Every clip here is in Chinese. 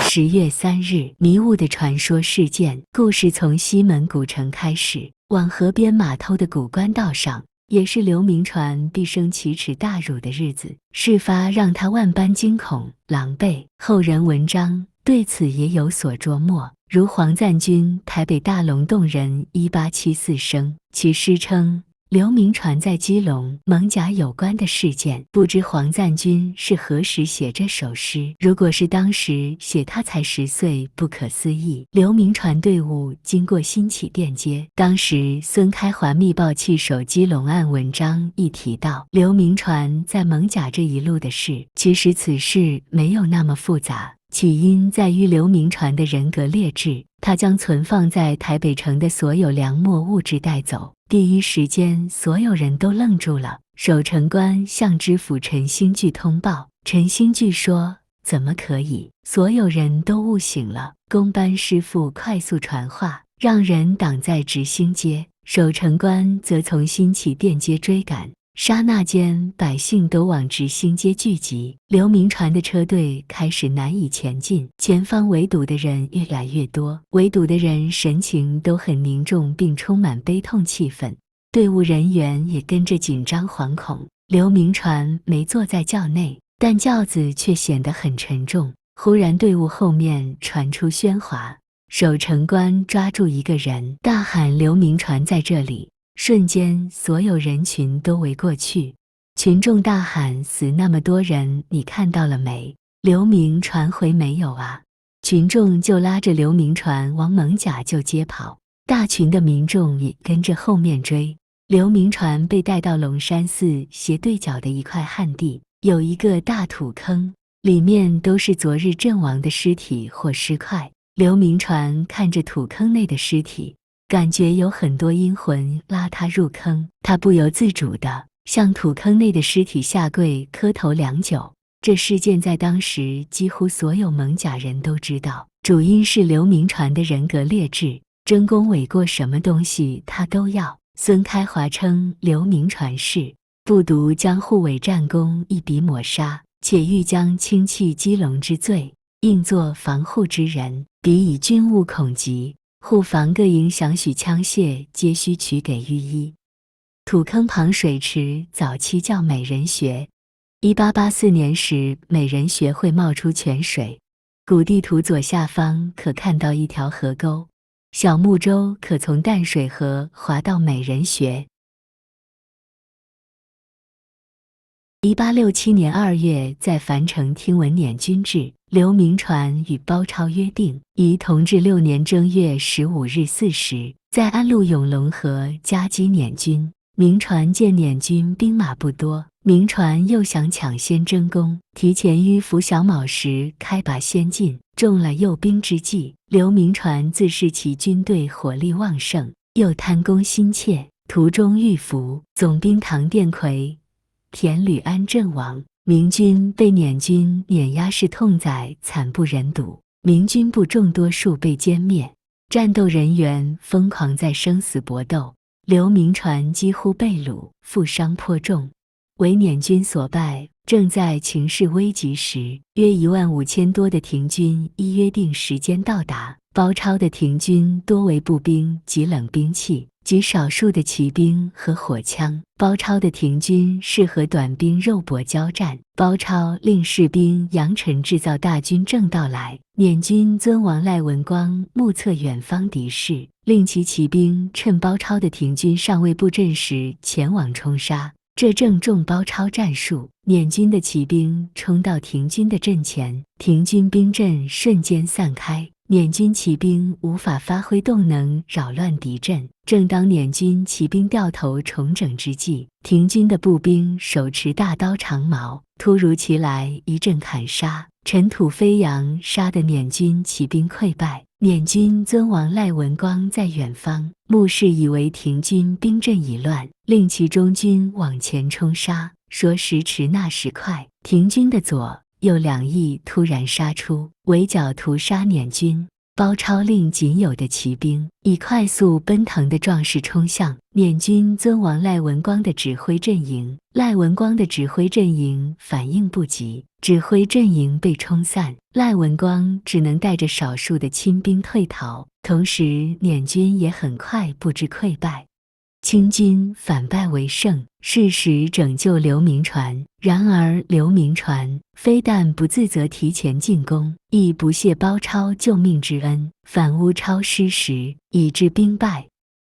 10月3日，迷雾的传说事件。故事从西门古城开始，往河边码头的古官道上，也是刘铭传毕生奇耻大辱的日子。事发让他万般惊恐狼狈。后人文章对此也有所琢磨，如黄赞君台北大龙洞人1874生，其诗称刘铭传在基隆蒙甲有关的事件，不知黄赞君是何时写这首诗。如果是当时写，他才10岁，不可思议。刘铭传队伍经过新起店街，当时孙开华密报弃守基隆案文章亦提到刘铭传在蒙甲这一路的事。其实此事没有那么复杂，起因在于刘铭传的人格劣质，他将存放在台北城的所有粮秣物质带走。第一时间，所有人都愣住了。守城官向知府陈兴聚通报，陈兴聚说：“怎么可以？”所有人都悟醒了。工班师傅快速传话，让人挡在直兴街，守城官则从新起店街追赶。刹那间，百姓都往直兴街聚集，刘铭传的车队开始难以前进，前方围堵的人越来越多，围堵的人神情都很凝重，并充满悲痛气氛，队伍人员也跟着紧张惶恐。刘铭传没坐在轿内，但轿子却显得很沉重。忽然，队伍后面传出喧哗，守城官抓住一个人，大喊：“刘铭传在这里！”瞬间，所有人群都围过去，群众大喊：“死那么多人，你看到了没？”刘铭传回：“没有啊。”群众就拉着刘铭传往蒙甲旧街跑，大群的民众也跟着后面追。刘铭传被带到龙山寺斜对角的一块旱地，有一个大土坑，里面都是昨日阵亡的尸体或尸块。刘铭传看着土坑内的尸体，感觉有很多阴魂拉他入坑，他不由自主地向土坑内的尸体下跪磕头良久。这事件在当时几乎所有蒙甲人都知道，主因是刘铭传的人格劣质，争功诿过什么东西他都要。孙开华称刘铭传是不独将护卫战功一笔抹杀，且欲将轻弃基隆之罪，应作防护之人，彼以军务恐急，护防各营响许枪械，皆须取给御医。土坑旁水池早期叫美人穴，1884年时美人穴会冒出泉水。古地图左下方可看到一条河沟，小木舟可从淡水河划到美人穴。1867年2月，在樊城听闻捻军制，刘铭传与包超约定，于同治6年正月15日巳时，在安陆永隆河夹击捻军。铭传见捻军兵马不多，铭传又想抢先争功，提前于拂晓卯时开拔先进，中了诱兵之计。刘铭传自视其军队火力旺盛，又贪功心切，途中遇伏，总兵唐殿魁、田履安阵亡。明军被捻军碾压，是痛宰，惨不忍睹。明军部众多数被歼灭，战斗人员疯狂在生死搏斗，刘铭传几乎被掳，负伤颇重，为捻军所败。正在情势危急时，约15000多的廷军依约定时间到达。包超的廷军多为步兵及冷兵器，及少数的骑兵和火枪。包超的廷军适合短兵肉搏交战。包超令士兵杨晨制造大军正到来。捻军尊王赖文光目测远方敌势，令其骑兵趁包超的廷军尚未布阵时前往冲杀。这正中包超战术，捻军的骑兵冲到廷军的阵前，廷军兵阵瞬间散开，捻军骑兵无法发挥动能，扰乱敌阵。正当捻军骑兵掉头重整之际，廷军的步兵手持大刀长矛，突如其来一阵砍杀，尘土飞扬，杀得捻军骑兵溃败。捻军尊王赖文光在远方目视，以为廷军兵阵已乱，令其中军往前冲杀。说时迟那时快，廷军的左右两翼突然杀出，围剿屠杀捻军。包超令仅有的骑兵以快速奔腾的壮士冲向缅军尊王赖文光的指挥阵营。赖文光的指挥阵营反应不及，指挥阵营被冲散，赖文光只能带着少数的亲兵退逃。同时，缅军也很快不知溃败。清军反败为胜，适时拯救刘铭传。然而刘铭传非但不自责提前进攻，亦不谢包超救命之恩，反诬超失时，以致兵败。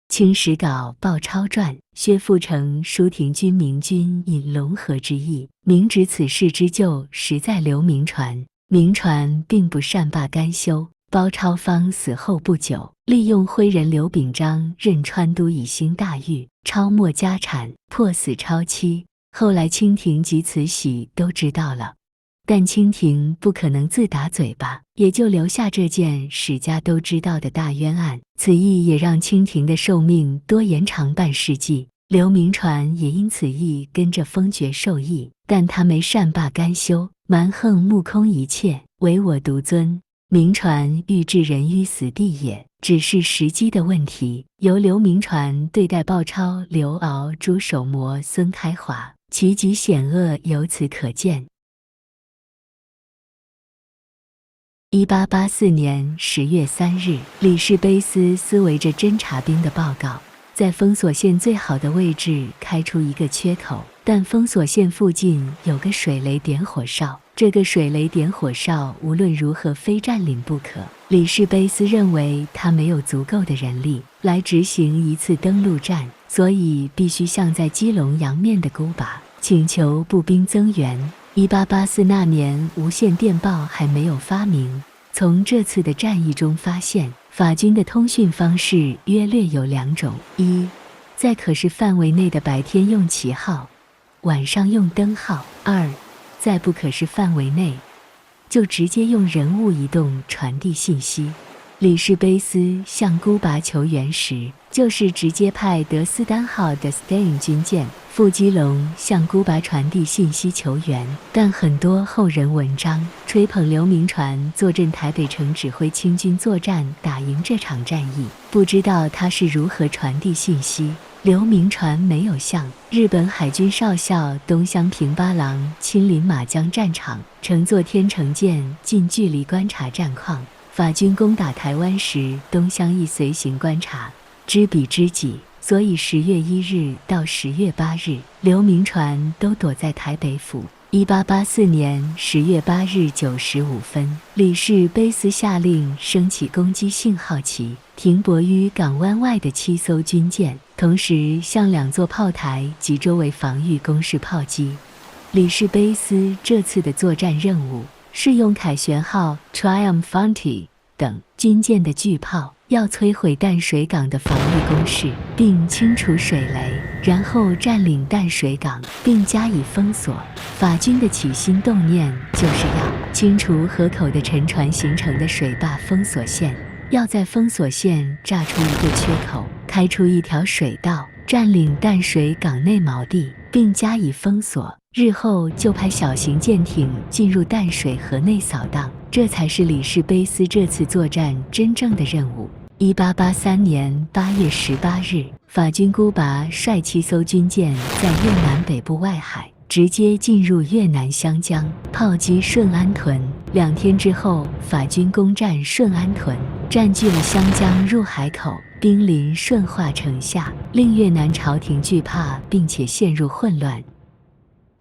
清史稿《鲍超传》，薛富成书廷君明军引龙河之意，明指此事之咎实在刘铭传。铭传并不善罢甘休，包超方死后不久，利用徽人刘秉章任川都以兴大狱，抄没家产，迫死超妻。后来清廷及慈禧都知道了，但清廷不可能自打嘴巴，也就留下这件史家都知道的大冤案。此役也让清廷的寿命多延长半世纪。刘铭传也因此役跟着封爵受益，但他没善罢甘休，蛮横目空一切，唯我独尊。铭传欲置人于死地也，只是时机的问题。由刘铭传对待鲍超、刘骜、朱守模、孙开华，其极险恶由此可见。1884年10月3日，李氏卑斯思维着侦察兵的报告，在封锁线最好的位置开出一个缺口，但封锁线附近有个水雷点火哨，这个水雷点火哨无论如何非占领不可。李氏卑斯认为他没有足够的人力来执行一次登陆战，所以必须向在基隆洋面的孤拔请求步兵增援。1884那年无线电报还没有发明，从这次的战役中发现，法军的通讯方式约略有两种：一，在可视范围内的白天用旗号，晚上用灯号；二，在不可视范围内，就直接用人物移动传递信息。李氏卑斯向孤拔求援时，就是直接派德斯丹号的 Stein 军舰赴基隆向孤拔传递信息求援，但很多后人文章吹捧刘铭传坐镇台北城指挥清军作战打赢这场战役，不知道他是如何传递信息。刘铭传没有向日本海军少校东乡平八郎亲临马江战场，乘坐天成舰近距离观察战况。法军攻打台湾时，东乡亦随行观察，知彼知己，所以10月1日到10月8日，刘铭传都躲在台北府。1884年10月8日9时5分，李氏卑斯下令升起攻击信号旗，停泊于港湾外的7艘军舰，同时向2座炮台及周围防御工事炮击。李氏卑斯这次的作战任务是用凯旋号、Triumphante 等军舰的巨炮，要摧毁淡水港的防御工事，并清除水雷，然后占领淡水港，并加以封锁。法军的起心动念就是要清除河口的沉船形成的水坝封锁线，要在封锁线炸出一个缺口，开出一条水道，占领淡水港内锚地，并加以封锁。日后就派小型舰艇进入淡水河内扫荡，这才是李氏卑斯这次作战真正的任务。1883年8月18日，法军孤拔率7艘军舰在越南北部外海直接进入越南湘江，炮击顺安屯。2天之后，法军攻占顺安屯，占据了湘江入海口，兵临顺化城下，令越南朝廷惧怕，并且陷入混乱。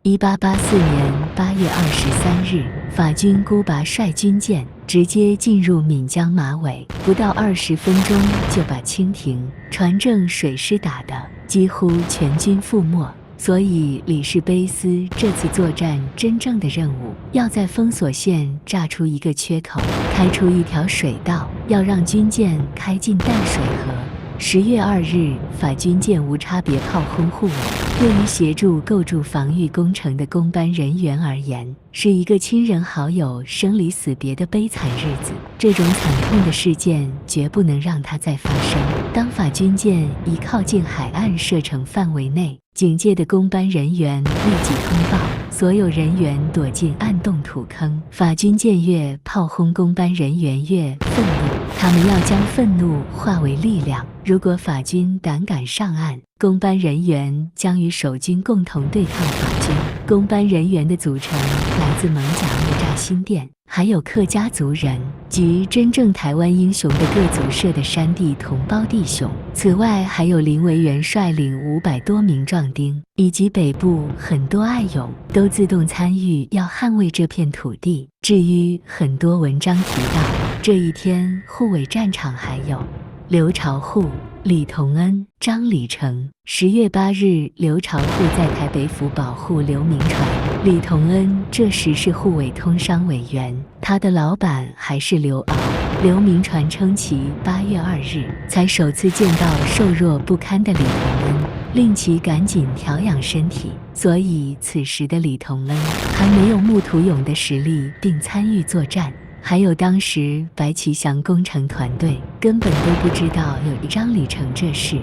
1884年8月23日，法军孤拔率军舰直接进入闽江马尾，不到20分钟就把清廷船正水师打得几乎全军覆没。所以李氏卑斯这次作战真正的任务，要在封锁线炸出一个缺口，开出一条水道，要让军舰开进淡水河。10月2日，法军舰无差别炮轰护卫，对于协助构筑防御工程的工班人员而言，是一个亲人好友生离死别的悲惨日子。这种惨痛的事件绝不能让它再发生。当法军舰一靠近海岸射程范围内，警戒的工班人员立即通报，所有人员躲进暗洞土坑。法军舰越炮轰工班人员越愤怒，他们要将愤怒化为力量。如果法军胆敢上岸，公班人员将与守军共同对抗法军。公班人员的组成来自蒙甲木栅新店，还有客家族人及真正台湾英雄的各族社的山地同胞弟兄。此外，还有林维元率领500多名壮丁，以及北部很多爱勇，都自动参与要捍卫这片土地。至于很多文章提到，这一天护卫战场还有刘朝户、李同恩、张礼成。10月8日，刘朝户在台北府保护刘铭传，李同恩这时是护卫通商委员，他的老板还是刘骜。刘铭传称其8月2日才首次见到瘦弱不堪的李同恩，令其赶紧调养身体，所以此时的李同恩还没有木土勇的实力并参与作战。还有当时白旗翔工程团队根本都不知道有张礼成这事。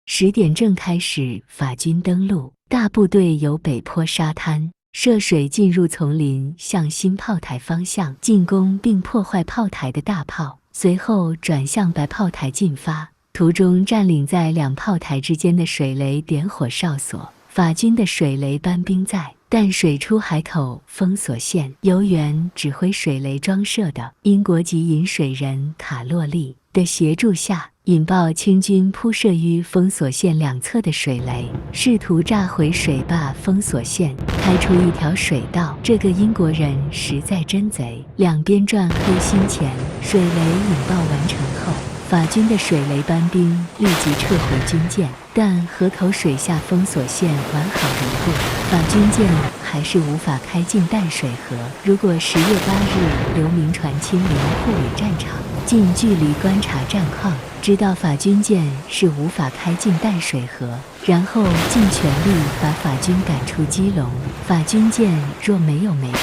10点正开始，法军登陆，大部队由北坡沙滩涉水进入丛林，向新炮台方向进攻并破坏炮台的大炮，随后转向白炮台进发，途中占领在2炮台之间的水雷点火哨所。法军的水雷班兵在淡水出海口封锁线由原指挥水雷装设的英国籍引水人卡洛利的协助下，引爆清军铺设于封锁线两侧的水雷，试图炸毁水坝封锁线，开出一条水道。这个英国人实在真贼。两边赚黑心钱。水雷引爆完成后，法军的水雷班兵立即撤回军舰，但河口水下封锁线完好如故，法军舰还是无法开进淡水河。如果10月8日刘铭传亲临护卫战场，近距离观察战况，知道法军舰是无法开进淡水河，然后尽全力把法军赶出基隆。法军舰若没有煤矿，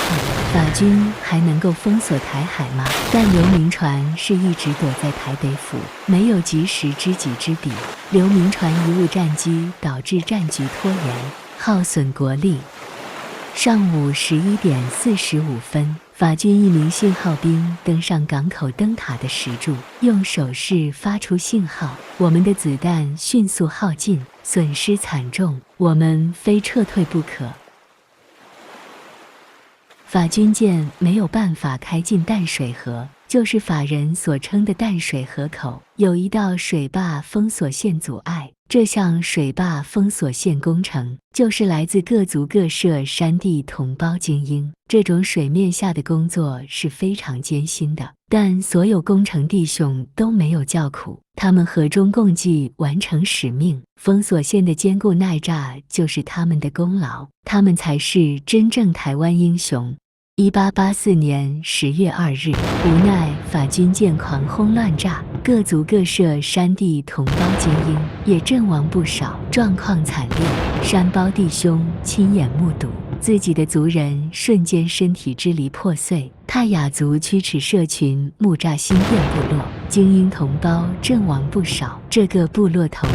法军还能够封锁台海吗？但刘铭传是一直躲在台北府，没有及时知己知彼。刘铭传贻误战机，导致战局拖延，耗损国力。上午11点45分，法军一名信号兵登上港口灯塔的石柱，用手势发出信号。我们的子弹迅速耗尽，损失惨重，我们非撤退不可。法军舰没有办法开进淡水河，就是法人所称的淡水河口，有一道水坝封锁线阻碍。这项水坝封锁线工程就是来自各族各社山地同胞精英。这种水面下的工作是非常艰辛的，但所有工程弟兄都没有叫苦，他们和衷共济，完成使命。封锁线的坚固耐炸就是他们的功劳，他们才是真正台湾英雄。1884年10月2日，无奈法军舰狂轰乱炸，各族各社山地同胞精英也阵亡不少，状况惨烈。山胞弟兄亲眼目睹自己的族人瞬间身体支离破碎。泰雅族驱齿社群木栅新店部落精英同胞阵亡不少，这个部落头目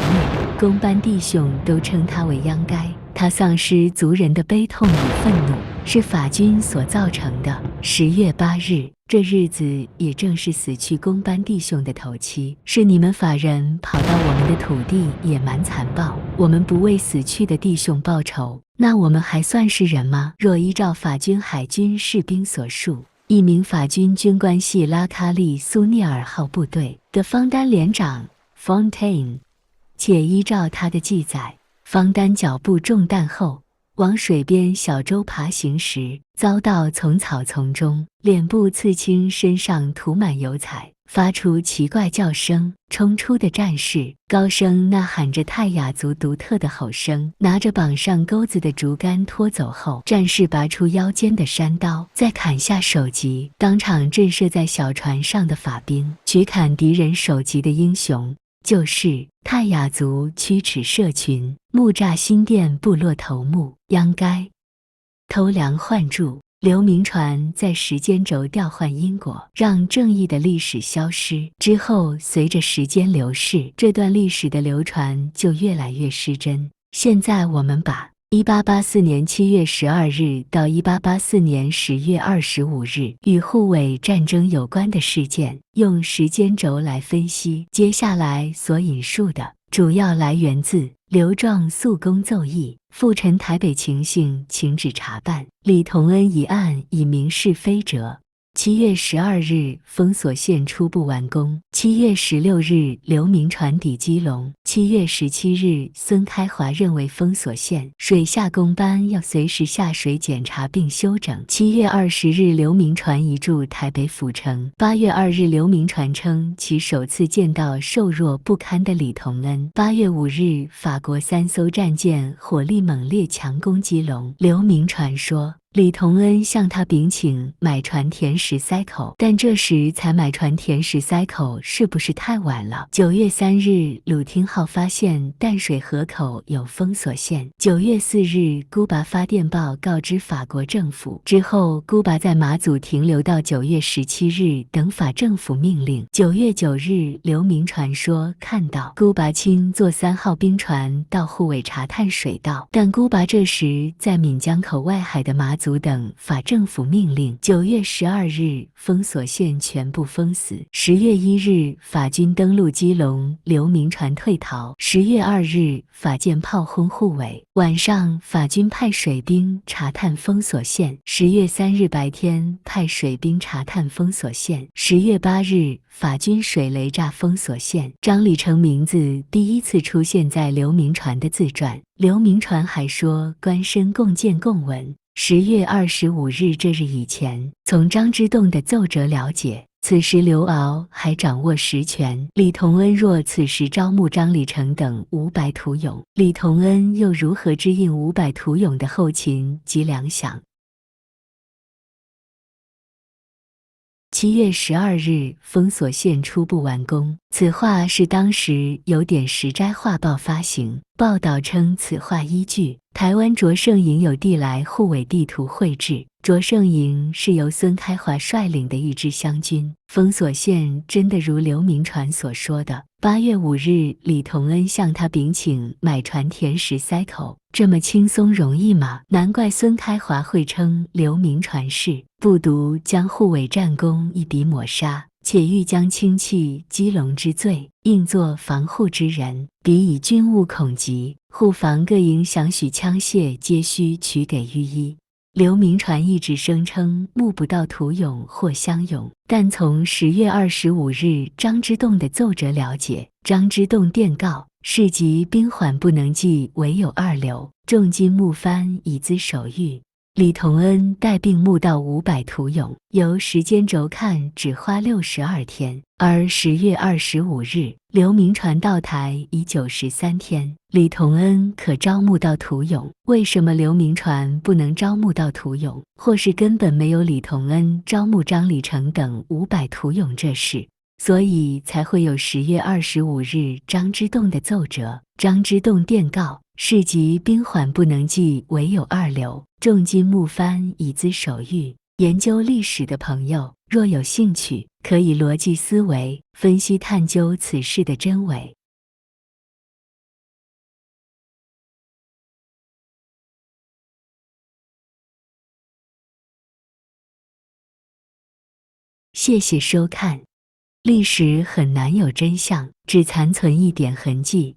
公班弟兄都称他为秧该。他丧失族人的悲痛与愤怒，是法军所造成的。10月8日，这日子也正是死去公班弟兄的头七，是你们法人跑到我们的土地野蛮残暴，我们不为死去的弟兄报仇，那我们还算是人吗？若依照法军海军士兵所述，一名法军军官系拉卡利苏涅尔号部队的方丹连长 Fontaine， 且依照他的记载，方丹脚步中弹后，往水边小舟爬行时，遭到从草丛中脸部刺青，身上涂满油彩，发出奇怪叫声。冲出的战士高声呐喊着泰雅族独特的吼声，拿着绑上钩子的竹竿拖走后，战士拔出腰间的山刀，再砍下首级，当场震慑在小船上的法兵，取砍敌人首级的英雄就是泰雅族驱齿社群木栅新店部落头目秧该。偷梁换柱，刘铭传在时间轴调换因果，让正义的历史消失之后，随着时间流逝，这段历史的流传就越来越失真。现在我们把1884年7月12日到1884年10月25日与护卫战争有关的事件，用时间轴来分析。接下来所引述的主要来源自刘壮肃公奏议，复陈台北情形，请旨查办。李同恩一案以明是非者。7月12日，封锁线初步完工。7月16日，刘铭传抵基隆。7月17日，孙开华认为封锁线水下工班要随时下水检查并修整。7月20日，刘铭传移驻台北府城。8月2日，刘铭传称其首次见到瘦弱不堪的李同恩。8月5日，法国3艘战舰火力猛烈强攻基隆。刘铭传说，李同恩向他禀请买船填石塞口，但这时才买船填石塞口是不是太晚了？9月3日，鲁汀号发现淡水河口有封锁线。9月4日，孤拔发电报告知法国政府，之后孤拔在马祖停留到9月17日等法政府命令。9月9日，刘铭传说看到孤拔亲坐3号兵船到护卫查探水道，但孤拔这时在闽江口外海的马祖等法政府命令。9月12日，封锁线全部封死。10月1日，法军登陆基隆，刘铭传退逃。10月2日，法舰炮轰护卫。晚上，法军派水兵查探封锁线。10月3日白天，派水兵查探封锁线。10月8日，法军水雷炸封锁线。张李成名字第一次出现在刘铭传的自传。刘铭传还说官绅共建共闻。10月25日这日以前，从张之洞的奏折了解，此时刘骜还掌握实权。李同恩若此时招募张李成等500土勇，李同恩又如何支应500土勇的后勤及粮饷？7月12日，封锁线初步完工。此话是当时有点时斋画报发行，报道称此话依据台湾卓胜营有地来护卫地图绘制。卓胜营是由孙开华率领的一支湘军。封锁线真的如刘铭传所说的。8月5日，李同恩向他禀请买船填石塞口，这么轻松容易吗？难怪孙开华会称刘铭传是不独将护卫战功一笔抹杀，且欲将轻弃基隆之罪，应作防护之人，彼以军务恐急，护防各营饷许枪械皆须取给予一。刘铭传一直声称募不到土勇或乡勇，但从10月25日张之洞的奏折了解，张之洞电告市集兵缓不能济，唯有2流，重金募番以资守御。李同恩带病募到500土勇，由时间轴看只花62天，而10月25日刘铭传到台已93天，李同恩可招募到土勇，为什么刘铭传不能招募到土勇，或是根本没有李同恩招募张李成等500土勇这事？所以才会有10月25日张之洞的奏折。张之洞电告市集兵缓不能济，唯有2流，重金募番以资守御。研究历史的朋友若有兴趣，可以逻辑思维分析探究此事的真伪。谢谢收看。历史很难有真相，只残存一点痕迹。